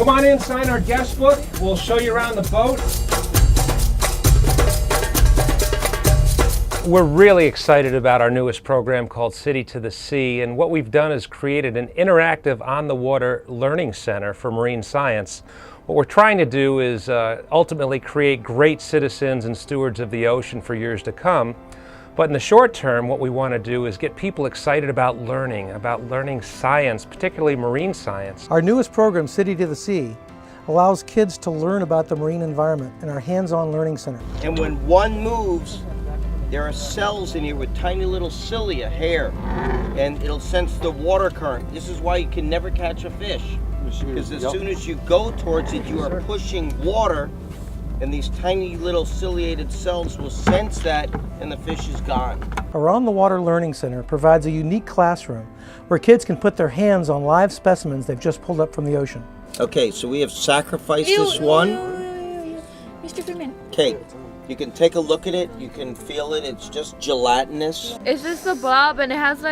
Come on in, sign our guest book. We'll show you around the boat. We're really excited about our newest program called City2 Sea, and what we've done is created an interactive on-the-water learning center for marine science. What we're trying to do is ultimately create great citizens and stewards of the ocean for years to come. But in the short term, what we want to do is get people excited about learning science, particularly marine science. Our newest program, City2 Sea, allows kids to learn about the marine environment in our hands-on learning center. And when one moves, there are cells in here with tiny little cilia, hair, and it'll sense the water current. This is why you can never catch a fish, because as soon as you go towards it, you are pushing water, and these tiny little ciliated cells will sense that, and the fish is gone. Our On-the-Water Learning Center provides a unique classroom where kids can put their hands on live specimens they've just pulled up from the ocean. Okay, so we have sacrificed this one. Mr. Freeman. Okay, you can take a look at it, you can feel it, it's just gelatinous. It's just a blob and it has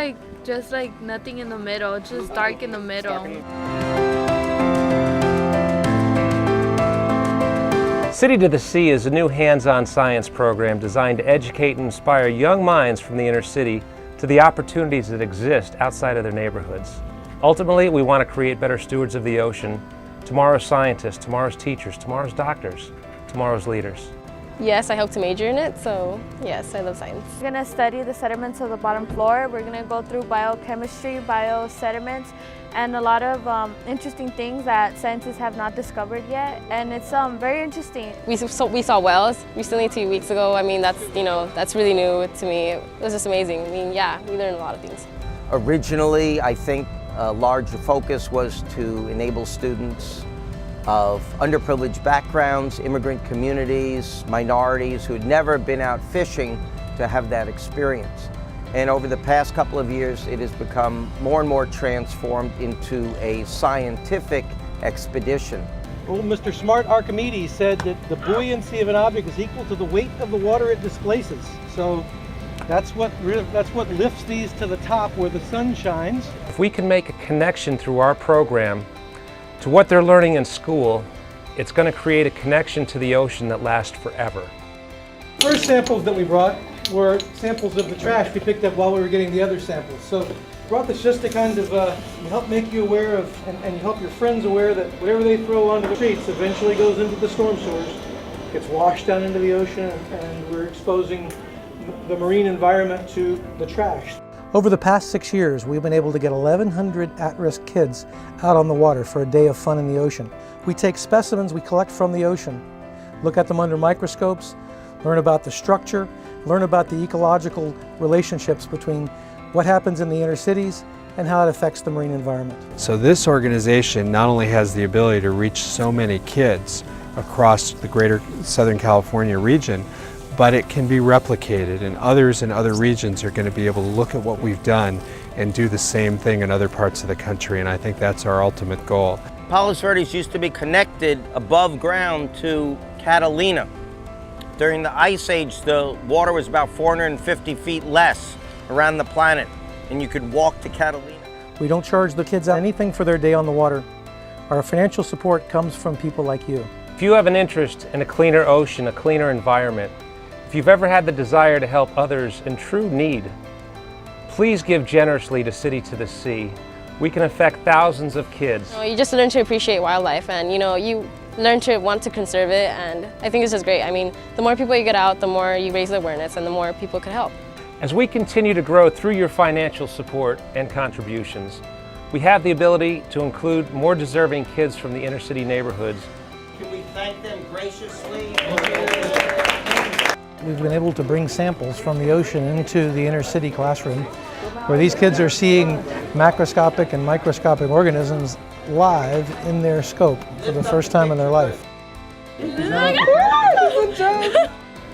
just nothing in the middle. It's just dark in the middle. City2 Sea is a new hands-on science program designed to educate and inspire young minds from the inner city to the opportunities that exist outside of their neighborhoods. Ultimately, we want to create better stewards of the ocean, tomorrow's scientists, tomorrow's teachers, tomorrow's doctors, tomorrow's leaders. Yes, I hope to major in it, so yes, I love science. We're going to study the sediments of the bottom floor. We're going to go through biochemistry, biosediments, and a lot of interesting things that scientists have not discovered yet, and it's very interesting. We saw whales recently 2 weeks ago. I mean, that's really new to me. It was just amazing. I mean, yeah, we learned a lot of things. Originally, I think a larger focus was to enable students of underprivileged backgrounds, immigrant communities, minorities who had never been out fishing to have that experience. And over the past couple of years, it has become more and more transformed into a scientific expedition. Old Mr. Smart Archimedes said that the buoyancy of an object is equal to the weight of the water it displaces. So that's what lifts these to the top where the sun shines. If we can make a connection through our program to what they're learning in school, it's going to create a connection to the ocean that lasts forever. First samples that we brought were samples of the trash we picked up while we were getting the other samples. So brought this just to kind of help make you aware of, and help your friends aware that whatever they throw onto the streets eventually goes into the storm sewers, gets washed down into the ocean, and we're exposing the marine environment to the trash. Over the past 6 years, we've been able to get 1,100 at-risk kids out on the water for a day of fun in the ocean. We take specimens we collect from the ocean, look at them under microscopes, learn about the structure, learn about the ecological relationships between what happens in the inner cities and how it affects the marine environment. So this organization not only has the ability to reach so many kids across the greater Southern California region, but it can be replicated, and others in other regions are going to be able to look at what we've done and do the same thing in other parts of the country, and I think that's our ultimate goal. Palos Verdes used to be connected above ground to Catalina. During the Ice Age, the water was about 450 feet less around the planet, and you could walk to Catalina. We don't charge the kids anything for their day on the water. Our financial support comes from people like you. If you have an interest in a cleaner ocean, a cleaner environment, if you've ever had the desire to help others in true need, please give generously to City2 Sea. We can affect thousands of kids. You just learn to appreciate wildlife, and you learn to want to conserve it, and I think it's just great. I mean, the more people you get out, the more you raise awareness and the more people could help. As we continue to grow through your financial support and contributions, we have the ability to include more deserving kids from the inner city neighborhoods. Can we thank them graciously? We've been able to bring samples from the ocean into the inner city classroom, where these kids are seeing macroscopic and microscopic organisms live in their scope for the first time in their life.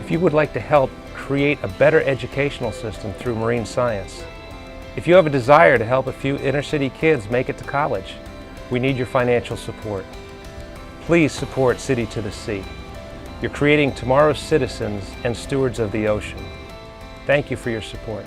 If you would like to help create a better educational system through marine science, if you have a desire to help a few inner city kids make it to college, we need your financial support. Please support City2 Sea. You're creating tomorrow's citizens and stewards of the ocean. Thank you for your support.